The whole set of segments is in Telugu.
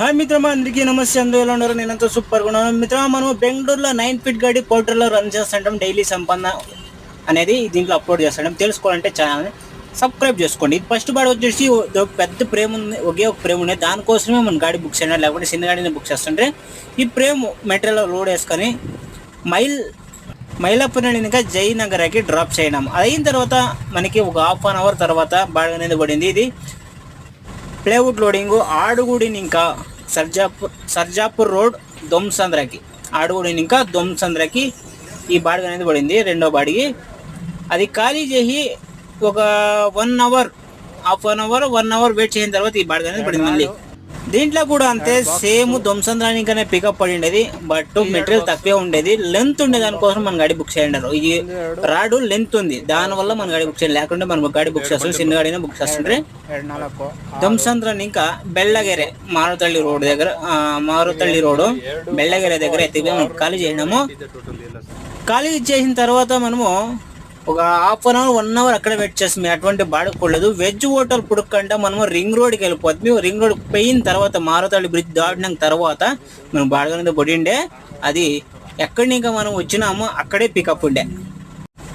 హాయ్ మిత్రమా, అందరికీ నమస్తే. అందరూ ఎలా ఉన్నారు? నేనంతా సూపర్గా ఉన్నాను మిత్రమా. మనం బెంగళూరులో 9 ఫీట్ గాడి పోర్టల్లో రన్ చేస్తుంటాం. డైలీ సంపన్న అనేది దీంట్లో అప్లోడ్ చేస్తాం. తెలుసుకోవాలంటే ఛానల్ని సబ్స్క్రైబ్ చేసుకోండి. ఇది ఫస్ట్ బాడీ వచ్చేసి పెద్ద ప్రేమ్ ఉంది, ఒకే ఒక ప్రేమ్ ఉంది. దానికోసమే మనం గాడి బుక్ చేయడం, లేకపోతే చిన్న గాడిని బుక్ చేస్తుంటే ఈ ప్రేమ్ మెటీరియల్ లోడ్ వేసుకొని మైలాపురం ఇంకా జయనగర్కి డ్రాప్ చేయడం. అయిన తర్వాత మనకి ఒక హాఫ్ అన్ అవర్ తర్వాత బాడీ అనేది పడింది. ఇది ప్లేవుడ్ లోడింగ్ ఆడుగుడిని ఇంకా సర్జాపూర్ రోడ్ దొంసంద్రకి, ఆడుగుడిని ఇంకా దొంసంద్రకి ఈ బాడీ అనేది పడింది. రెండో బాడీకి అది ఖాళీ చేసి ఒక 1 hour, half an hour 1 hour wait చేసిన తర్వాత ఈ బాడీ అనేది పడింది. మళ్ళీ దీంట్లో కూడా అంతే, సేమ్ దొంసంద్రానికనే పికప్ పడి ఉండేది. బట్ మెటీరియల్ తక్కువే ఉండేది, లెంత్ ఉండేది. దానికోసం మన గాడి బుక్ చేయండి. ఈ రాడు లెంత్ ఉంది, దానివల్ల మన గాడి బుక్ చేయాలి. లేకుంటే మనం గాడి బుక్ చేస్తాం, చిన్న గాడినే బుక్ చేస్తుంటే. దొంసంద్రాన్ని ఇంకా బెల్లగెరె మారుతల్లి రోడ్ దగ్గర, మారుతల్లి రోడ్ బెల్లగెరె దగ్గర ఎత్తిపోయి మనం ఖాళీ చేయడము. ఖాళీ చేసిన తర్వాత మనము ఒక హాఫ్ అన్ అవర్ 1 అవర్ అక్కడ వెయిట్ చేస్తాం. అటువంటి బాడుకోలేదు. వెజ్ హోటల్ పుడుకంటే మనము రింగ్ రోడ్కి వెళ్ళిపోతుంది. రింగ్ రోడ్ పోయిన తర్వాత మారుతల్లి బ్రిడ్జ్ దాటిన తర్వాత మనం బాడగనేది పడిండే. అది ఎక్కడి ఇంకా మనం వచ్చినామో అక్కడే పికప్ ఉండే.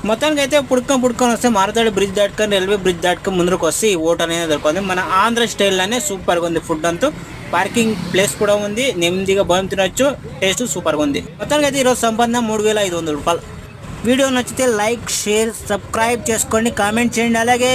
మొత్తానికి అయితే పుడుకొని వస్తే మారుతల్లి బ్రిడ్జ్ దాటుకొని, రైల్వే బ్రిడ్జ్ దాటుకొని ముందుకు వస్తే ఈ హోటల్ అనేది దొరుకుతుంది. మన ఆంధ్ర స్టైల్లోనే సూపర్గా ఉంది. ఫుడ్ అంతా పార్కింగ్ ప్లేస్ కూడా ఉంది, నెమ్మదిగా భయం తినొచ్చు, టేస్ట్ సూపర్గా ఉంది. మొత్తానికి అయితే ఈరోజు సంపాదన 3500 రూపాయలు. వీడియో నచ్చితే లైక్, షేర్, సబ్స్క్రైబ్ చేసుకోండి, కామెంట్ చేయండి. అలాగే